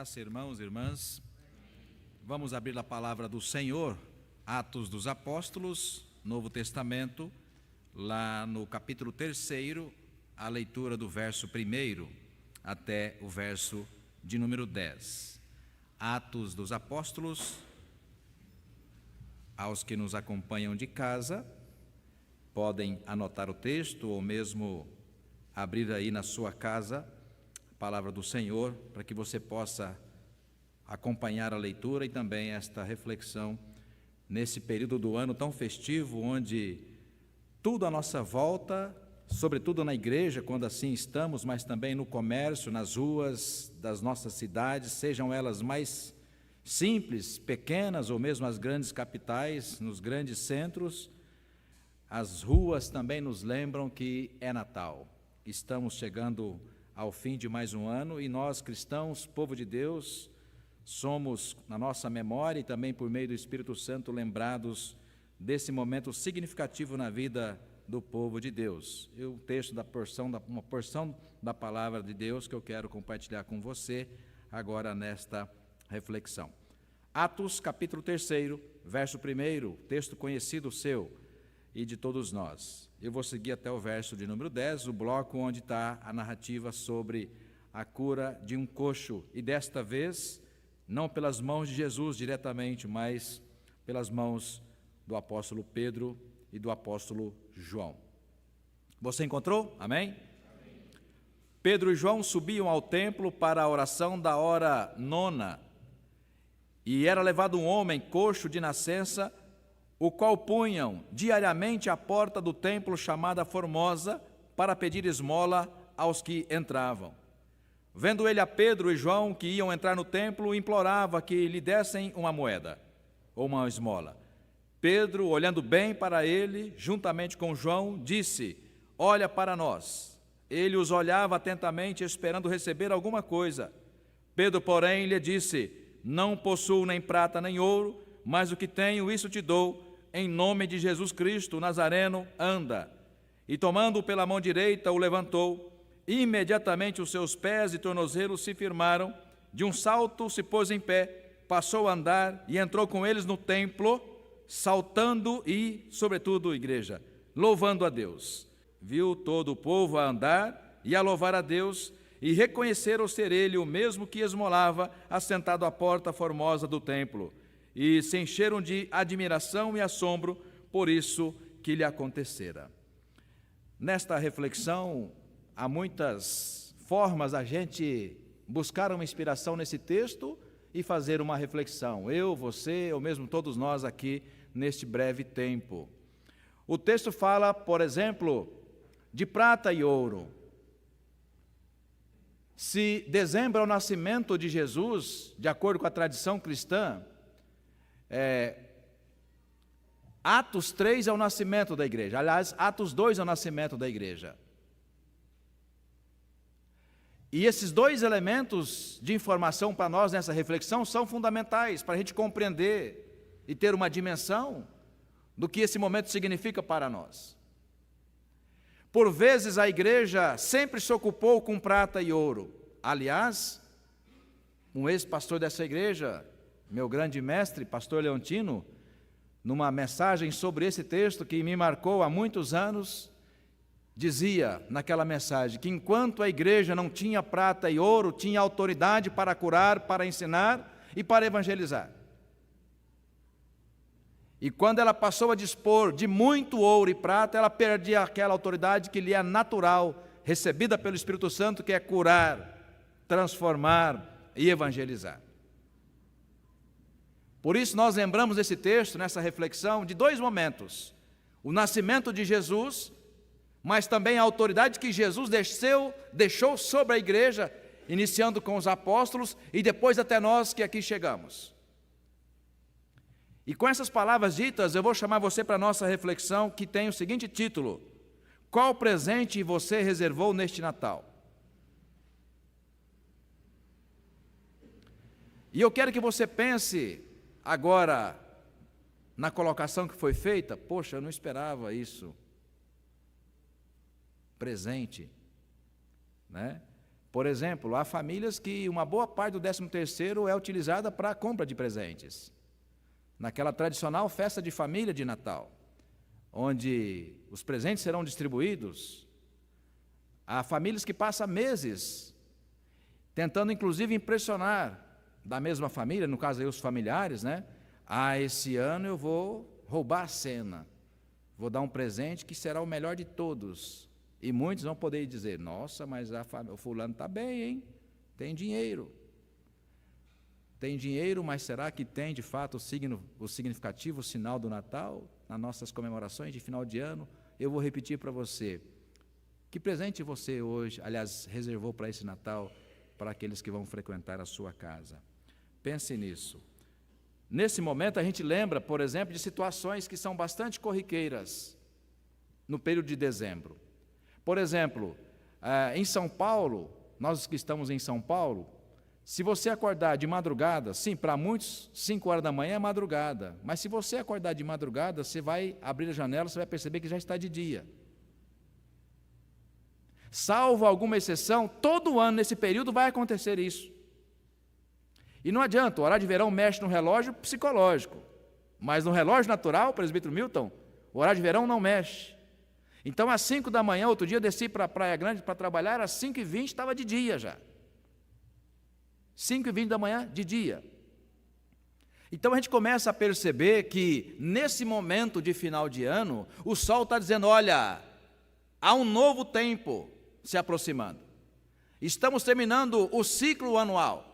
graça, irmãos e irmãs. Vamos abrir a palavra do Senhor, Atos dos Apóstolos, Novo Testamento, lá no capítulo 3, a leitura do verso 1 até o verso de número 10. Atos dos Apóstolos, aos que nos acompanham de casa, podem anotar o texto ou mesmo abrir aí na sua casa a palavra do Senhor, para que você possa acompanhar a leitura e também esta reflexão nesse período do ano tão festivo, onde tudo à nossa volta, sobretudo na igreja, quando assim estamos, mas também no comércio, nas ruas das nossas cidades, sejam elas mais simples, pequenas ou mesmo as grandes capitais, nos grandes centros, as ruas também nos lembram que é Natal. Estamos chegando ao fim de mais um ano e nós, cristãos, povo de Deus, somos, na nossa memória e também por meio do Espírito Santo, lembrados desse momento significativo na vida do povo de Deus. E o texto uma porção da palavra de Deus que eu quero compartilhar com você agora nesta reflexão. Atos, capítulo 3, verso 1, texto conhecido seu e de todos nós. Eu vou seguir até o verso de número 10, o bloco onde está a narrativa sobre a cura de um coxo, e desta vez, não pelas mãos de Jesus diretamente, mas pelas mãos do apóstolo Pedro e do apóstolo João. Você encontrou? Amém? Amém. Pedro e João subiam ao templo para a oração da hora 9, e era levado um homem coxo de nascença, o qual punham diariamente à porta do templo chamada Formosa, para pedir esmola aos que entravam. Vendo ele a Pedro e João que iam entrar no templo, implorava que lhe dessem uma moeda, ou uma esmola. Pedro, olhando bem para ele, juntamente com João, disse: olha para nós. Ele os olhava atentamente, esperando receber alguma coisa. Pedro, porém, lhe disse: não possuo nem prata nem ouro, mas o que tenho, isso te dou. Em nome de Jesus Cristo, Nazareno, anda. E tomando-o pela mão direita, o levantou. Imediatamente os seus pés e tornozelos se firmaram. De um salto se pôs em pé, passou a andar e entrou com eles no templo, saltando e, sobretudo, igreja, louvando a Deus. Viu todo o povo a andar e a louvar a Deus, e reconheceram ser ele o mesmo que esmolava, assentado à porta formosa do templo. E se encheram de admiração e assombro por isso que lhe acontecera. Nesta reflexão, há muitas formas a gente buscar uma inspiração nesse texto e fazer uma reflexão. Eu, você, ou mesmo todos nós aqui neste breve tempo. O texto fala, por exemplo, de prata e ouro. Se dezembro é o nascimento de Jesus, de acordo com a tradição cristã, Atos 3 é o nascimento da igreja. Aliás, Atos 2 é o nascimento da igreja. E esses dois elementos de informação para nós nessa reflexão são fundamentais para a gente compreender e ter uma dimensão do que esse momento significa para nós. Por vezes a igreja sempre se ocupou com prata e ouro. Aliás, um ex-pastor dessa igreja, meu grande mestre, pastor Leontino, numa mensagem sobre esse texto que me marcou há muitos anos, dizia naquela mensagem que enquanto a igreja não tinha prata e ouro, tinha autoridade para curar, para ensinar e para evangelizar. E quando ela passou a dispor de muito ouro e prata, ela perdia aquela autoridade que lhe é natural, recebida pelo Espírito Santo, que é curar, transformar e evangelizar. Por isso nós lembramos desse texto, nessa reflexão, de dois momentos: o nascimento de Jesus, mas também a autoridade que Jesus deixou sobre a igreja, iniciando com os apóstolos e depois até nós que aqui chegamos. E com essas palavras ditas, eu vou chamar você para a nossa reflexão, que tem o seguinte título: qual presente você reservou neste Natal? E eu quero que você pense agora na colocação que foi feita. Poxa, eu não esperava isso. Presente, né? Por exemplo, há famílias que uma boa parte do 13º é utilizada para a compra de presentes. Naquela tradicional festa de família de Natal, onde os presentes serão distribuídos, há famílias que passam meses tentando inclusive impressionar da mesma família, no caso aí os familiares, né? Esse ano eu vou roubar a cena, vou dar um presente que será o melhor de todos. E muitos vão poder dizer, nossa, mas o fulano está bem, hein? Tem dinheiro. Tem dinheiro, mas será que tem de fato o significativo, o sinal do Natal, nas nossas comemorações de final de ano? Eu vou repetir para você, que presente você hoje, aliás, reservou para esse Natal, para aqueles que vão frequentar a sua casa? Pense nisso. Nesse momento a gente lembra, por exemplo, de situações que são bastante corriqueiras no período de dezembro. Por exemplo, em São Paulo, nós que estamos em São Paulo, se você acordar de madrugada, sim, para muitos 5 horas da manhã é madrugada, mas se você acordar de madrugada, você vai abrir a janela, você vai perceber que já está de dia. Salvo alguma exceção, todo ano nesse período vai acontecer isso. E não adianta, o horário de verão mexe no relógio psicológico, mas no relógio natural, presbítero Milton, o horário de verão não mexe. Então, às 5 da manhã, outro dia eu desci para a Praia Grande para trabalhar, às 5h20 estava de dia já. 5h20 da manhã, de dia. Então a gente começa a perceber que, nesse momento de final de ano, o sol está dizendo, olha, há um novo tempo se aproximando. Estamos terminando o ciclo anual.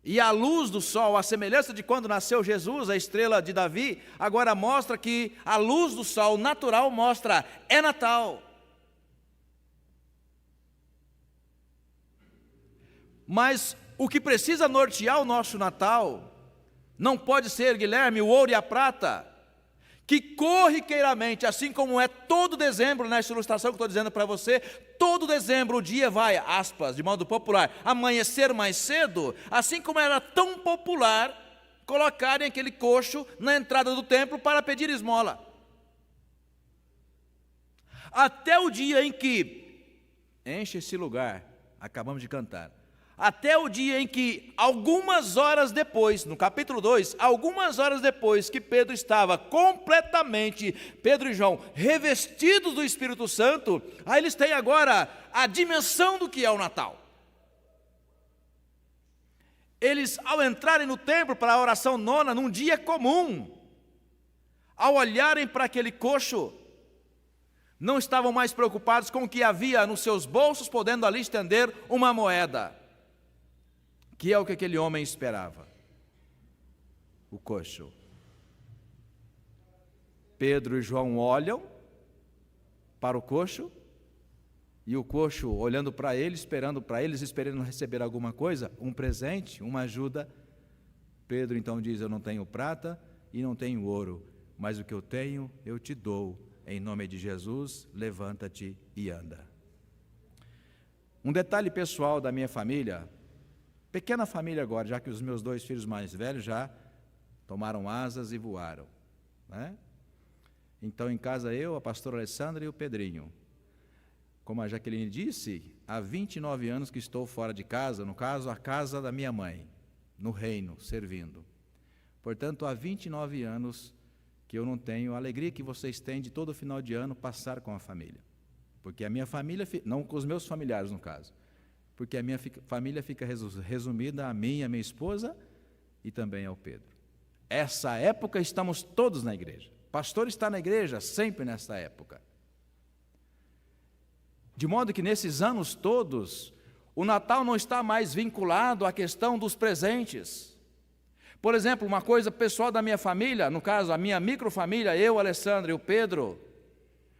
E a luz do sol, a semelhança de quando nasceu Jesus, a estrela de Davi, agora mostra que a luz do sol natural mostra, é Natal. Mas o que precisa nortear o nosso Natal não pode ser, Guilherme, o ouro e a prata, que corriqueiramente, assim como é todo dezembro, nessa ilustração que estou dizendo para você, todo dezembro o dia vai, aspas, de modo popular, amanhecer mais cedo, assim como era tão popular colocarem aquele coxo na entrada do templo para pedir esmola. Até o dia em que enche esse lugar, acabamos de cantar, até o dia em que, algumas horas depois, no capítulo 2, algumas horas depois que Pedro estava completamente, Pedro e João, revestidos do Espírito Santo, aí eles têm agora a dimensão do que é o Natal. Eles, ao entrarem no templo para a oração nona, num dia comum, ao olharem para aquele coxo, não estavam mais preocupados com o que havia nos seus bolsos, podendo ali estender uma moeda, que é o que aquele homem esperava, o coxo. Pedro e João olham para o coxo, e o coxo olhando para ele, esperando receber alguma coisa, um presente, uma ajuda. Pedro então diz, eu não tenho prata e não tenho ouro, mas o que eu tenho eu te dou, em nome de Jesus, levanta-te e anda. Um detalhe pessoal da minha família, pequena família agora, já que os meus 2 filhos mais velhos já tomaram asas e voaram, né? Então, em casa eu, a pastora Alessandra e o Pedrinho. Como a Jaqueline disse, há 29 anos que estou fora de casa, no caso, a casa da minha mãe, no reino, servindo. Portanto, há 29 anos que eu não tenho a alegria que vocês têm de todo final de ano passar com a família. Porque a minha família, não com os meus familiares no caso, porque a minha família fica resumida a mim, a minha esposa e também ao Pedro. Essa época estamos todos na igreja. O pastor está na igreja sempre nessa época. De modo que nesses anos todos, o Natal não está mais vinculado à questão dos presentes. Por exemplo, uma coisa pessoal da minha família, no caso a minha microfamília, eu, Alessandra e o Pedro,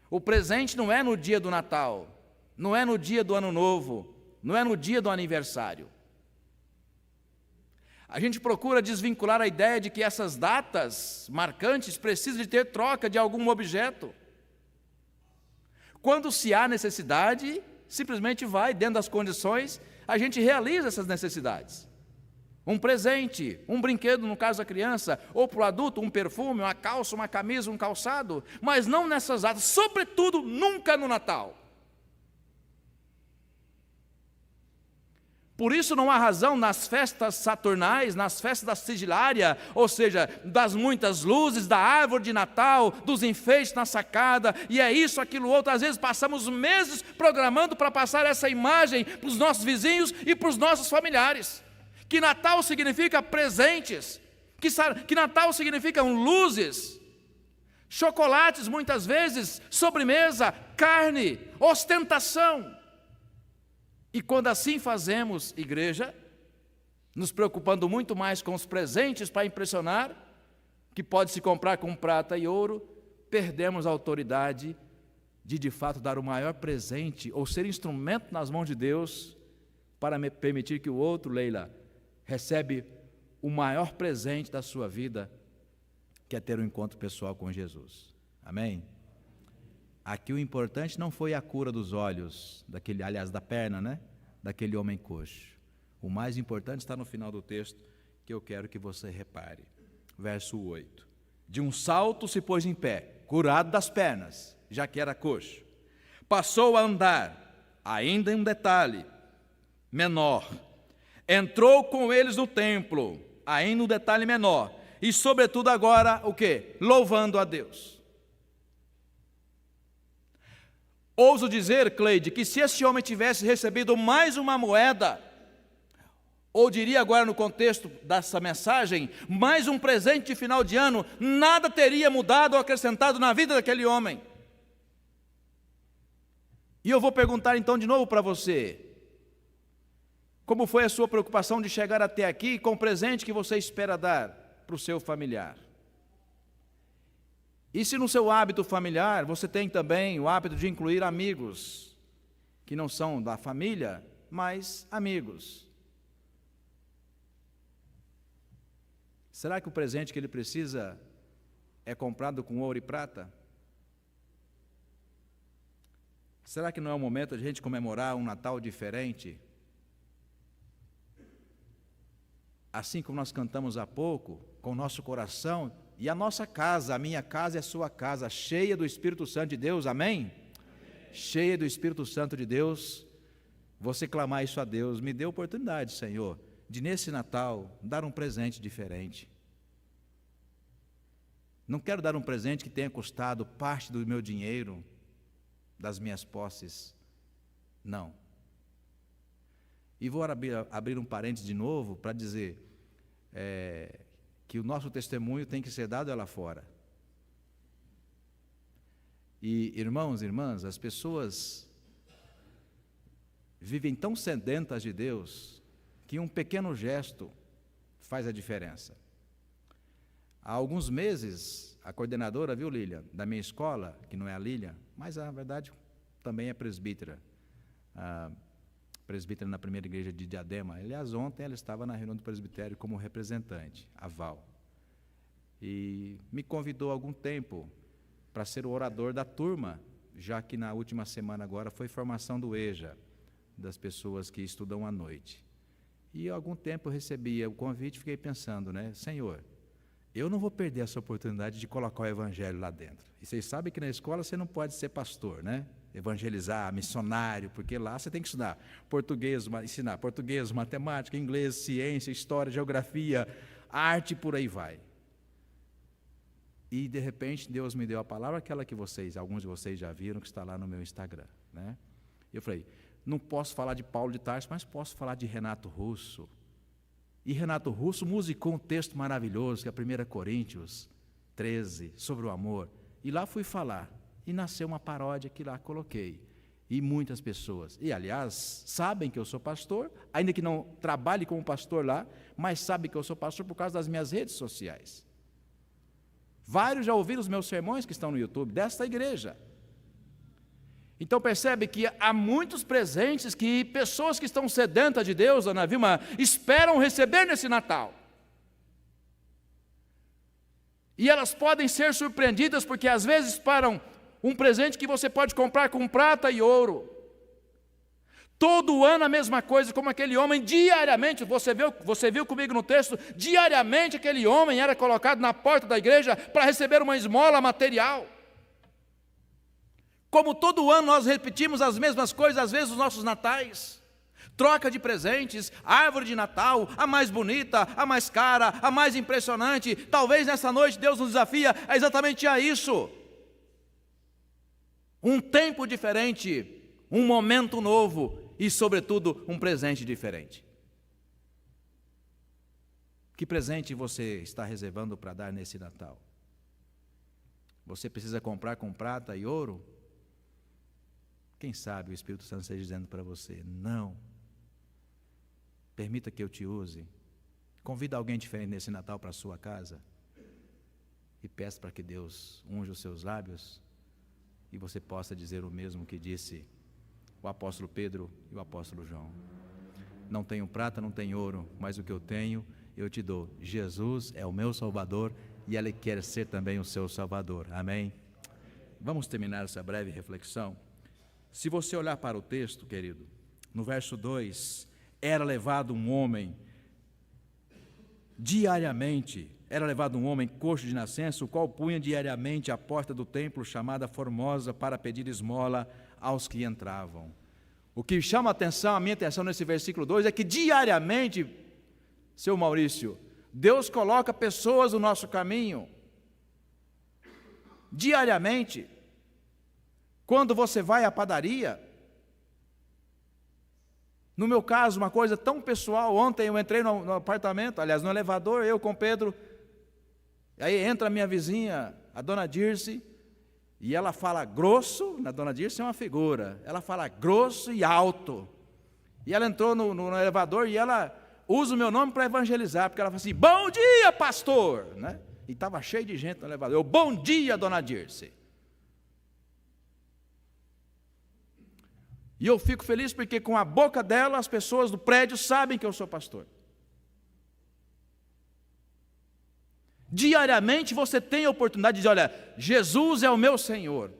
o presente não é no dia do Natal, não é no dia do Ano Novo, não é no dia do aniversário. A gente procura desvincular a ideia de que essas datas marcantes precisam de ter troca de algum objeto. Quando se há necessidade, simplesmente vai, dentro das condições, a gente realiza essas necessidades. Um presente, um brinquedo, no caso da criança, ou para o adulto, um perfume, uma calça, uma camisa, um calçado, mas não nessas datas, sobretudo nunca no Natal. Por isso não há razão nas festas saturnais, nas festas da sigilária, ou seja, das muitas luzes, da árvore de Natal, dos enfeites na sacada, e é isso, aquilo, outro. Às vezes passamos meses programando para passar essa imagem para os nossos vizinhos e para os nossos familiares. Que Natal significa presentes, que Natal significa luzes, chocolates muitas vezes, sobremesa, carne, ostentação. E quando assim fazemos, igreja, nos preocupando muito mais com os presentes para impressionar, que pode se comprar com prata e ouro, perdemos a autoridade de fato dar o maior presente, ou ser instrumento nas mãos de Deus, para permitir que o outro, Leila, recebe o maior presente da sua vida, que é ter um encontro pessoal com Jesus. Amém? Aqui o importante não foi a cura dos olhos, da perna, né? Daquele homem coxo. O mais importante está no final do texto, que eu quero que você repare. Verso 8. De um salto se pôs em pé, curado das pernas, já que era coxo. Passou a andar, ainda em um detalhe menor. Entrou com eles no templo, ainda um detalhe menor. E sobretudo agora, o quê? Louvando a Deus. Ouso dizer, Cleide, que se esse homem tivesse recebido mais uma moeda, ou diria agora no contexto dessa mensagem, mais um presente de final de ano, nada teria mudado ou acrescentado na vida daquele homem. E eu vou perguntar então de novo para você, como foi a sua preocupação de chegar até aqui com o presente que você espera dar para o seu familiar? E se no seu hábito familiar você tem também o hábito de incluir amigos, que não são da família, mas amigos? Será que o presente que ele precisa é comprado com ouro e prata? Será que não é o momento de a gente comemorar um Natal diferente? Assim como nós cantamos há pouco, com o nosso coração, e a nossa casa, a minha casa e a sua casa, cheia do Espírito Santo de Deus, amém? Cheia do Espírito Santo de Deus, você clamar isso a Deus: me dê oportunidade, Senhor, de nesse Natal dar um presente diferente. Não quero dar um presente que tenha custado parte do meu dinheiro, das minhas posses, não. E vou abrir um parênteses de novo para dizer que o nosso testemunho tem que ser dado lá fora. E irmãos e irmãs, as pessoas vivem tão sedentas de Deus que um pequeno gesto faz a diferença. Há alguns meses, a coordenadora, viu, Lília, da minha escola, que não é a Lília, mas na verdade também é presbítera, presbítera na primeira igreja de Diadema. Aliás, ontem ela estava na reunião do presbitério como representante, a Val. E me convidou há algum tempo para ser o orador da turma, já que na última semana agora foi formação do EJA, das pessoas que estudam à noite. E há algum tempo eu recebia o convite e fiquei pensando, né, Senhor, eu não vou perder essa oportunidade de colocar o evangelho lá dentro. E vocês sabem que na escola você não pode ser pastor, né? Evangelizar, missionário, porque lá você tem que estudar português, ensinar português, matemática, inglês, ciência, história, geografia, arte, por aí vai. E de repente Deus me deu a palavra, aquela que alguns de vocês já viram, que está lá no meu Instagram, né? Eu falei, não posso falar de Paulo de Tarso, mas posso falar de Renato Russo. E Renato Russo musicou um texto maravilhoso, que é 1 Coríntios 13, sobre o amor. E lá fui falar, e nasceu uma paródia que lá coloquei. E muitas pessoas, e aliás, sabem que eu sou pastor, ainda que não trabalhe como pastor lá, mas sabem que eu sou pastor por causa das minhas redes sociais. Vários já ouviram os meus sermões que estão no YouTube, desta igreja. Então percebe que há muitos presentes que pessoas que estão sedentas de Deus, Ana Vilma, esperam receber nesse Natal. E elas podem ser surpreendidas porque às vezes param um presente que você pode comprar com prata e ouro. Todo ano a mesma coisa, como aquele homem diariamente, você viu comigo no texto, diariamente aquele homem era colocado na porta da igreja para receber uma esmola material. Como todo ano nós repetimos as mesmas coisas, às vezes nos nossos natais. Troca de presentes, árvore de Natal, a mais bonita, a mais cara, a mais impressionante. Talvez nessa noite Deus nos desafia a exatamente a isso. Um tempo diferente, um momento novo e, sobretudo, um presente diferente. Que presente você está reservando para dar nesse Natal? Você precisa comprar com prata e ouro? Quem sabe o Espírito Santo esteja dizendo para você, não. Permita que eu te use. Convida alguém diferente nesse Natal para a sua casa. E peça para que Deus unja os seus lábios e você possa dizer o mesmo que disse o apóstolo Pedro e o apóstolo João. Não tenho prata, não tenho ouro, mas o que eu tenho, eu te dou. Jesus é o meu Salvador e Ele quer ser também o seu Salvador. Amém? Vamos terminar essa breve reflexão. Se você olhar para o texto, querido, no verso 2, era levado um homem diariamente, era levado um homem coxo de nascença, o qual punha diariamente à porta do templo chamada Formosa para pedir esmola aos que entravam. O que chama a minha atenção nesse versículo 2 é que diariamente, seu Maurício, Deus coloca pessoas no nosso caminho. Diariamente. Quando você vai à padaria, no meu caso, uma coisa tão pessoal, ontem eu entrei no apartamento, aliás, no elevador, eu com o Pedro, aí entra a minha vizinha, a dona Dirce, e ela fala grosso, a dona Dirce é uma figura, ela fala grosso e alto, e ela entrou no elevador e ela usa o meu nome para evangelizar, porque ela fala assim, bom dia, pastor, né? E estava cheio de gente no elevador, bom dia, dona Dirce. E eu fico feliz porque com a boca dela as pessoas do prédio sabem que eu sou pastor. Diariamente você tem a oportunidade de dizer, olha, Jesus é o meu Senhor.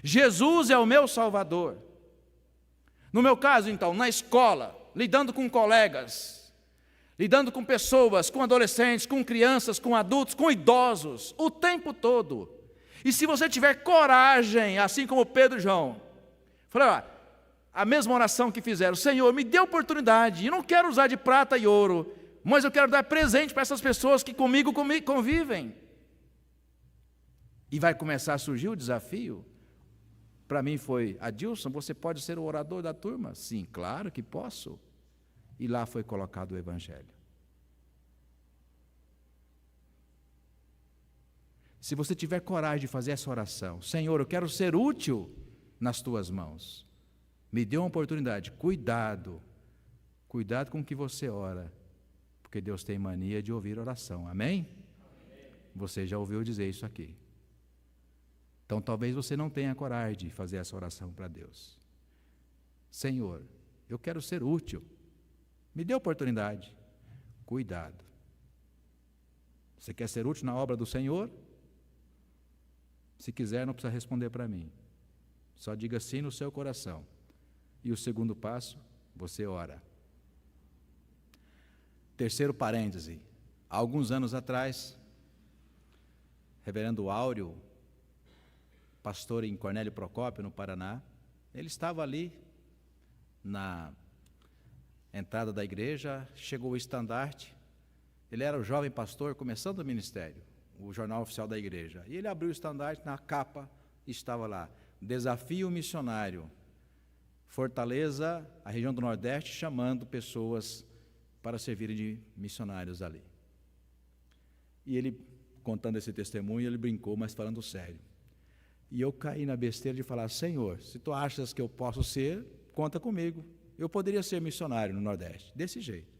Jesus é o meu Salvador. No meu caso, então, na escola, lidando com colegas, lidando com pessoas, com adolescentes, com crianças, com adultos, com idosos, o tempo todo. E se você tiver coragem, assim como Pedro e João, falei, a mesma oração que fizeram, Senhor, me dê oportunidade, eu não quero usar de prata e ouro, mas eu quero dar presente para essas pessoas que comigo convivem. E vai começar a surgir o desafio. Para mim foi, Adilson, você pode ser o orador da turma? Sim, claro que posso. E lá foi colocado o Evangelho. Se você tiver coragem de fazer essa oração, Senhor, eu quero ser útil nas tuas mãos. Me dê uma oportunidade. Cuidado com o que você ora, porque Deus tem mania de ouvir oração. Amém? Você já ouviu dizer isso aqui. Então talvez você não tenha coragem de fazer essa oração para Deus. Senhor, eu quero ser útil. Me dê oportunidade. Cuidado. Você quer ser útil na obra do Senhor? Se quiser, não precisa responder para mim. Só diga sim no seu coração. E o segundo passo, você ora. Terceiro parêntese. Há alguns anos atrás, reverendo Áureo, pastor em Cornélio Procópio, no Paraná, ele estava ali na entrada da igreja, chegou o estandarte, ele era o jovem pastor começando o ministério, o jornal oficial da igreja, e ele abriu o estandarte, na capa estava lá, desafio missionário, Fortaleza, a região do Nordeste, chamando pessoas para servirem de missionários ali. E ele, contando esse testemunho, ele brincou, mas falando sério. E eu caí na besteira de falar, Senhor, se tu achas que eu posso ser, conta comigo. Eu poderia ser missionário no Nordeste, desse jeito.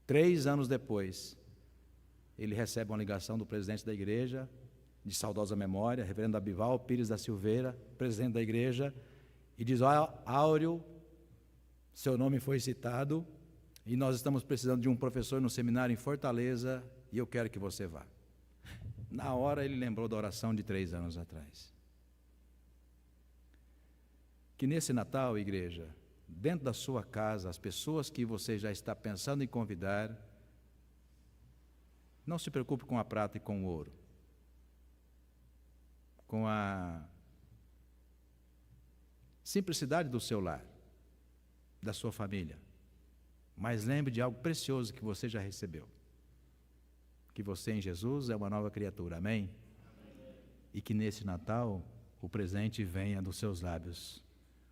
3 anos depois, ele recebe uma ligação do presidente da igreja, de saudosa memória, reverendo Abival Pires da Silveira, presidente da igreja, e diz, Áureo, seu nome foi citado, e nós estamos precisando de um professor no seminário em Fortaleza, e eu quero que você vá. Na hora ele lembrou da oração de 3 anos atrás. Que nesse Natal, igreja, dentro da sua casa, as pessoas que você já está pensando em convidar, não se preocupe com a prata e com o ouro, com a simplicidade do seu lar. da sua família, mas lembre de algo precioso que você já recebeu. Que você em Jesus é uma nova criatura, amém? E que nesse Natal o presente venha dos seus lábios.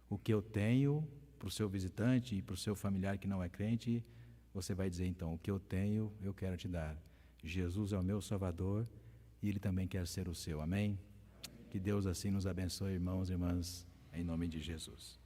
O que eu tenho para o seu visitante e para o seu familiar que não é crente, você vai dizer então, o que eu tenho eu quero te dar. Jesus é o meu Salvador e Ele também quer ser o seu, amém? Que Deus assim nos abençoe, irmãos e irmãs, em nome de Jesus.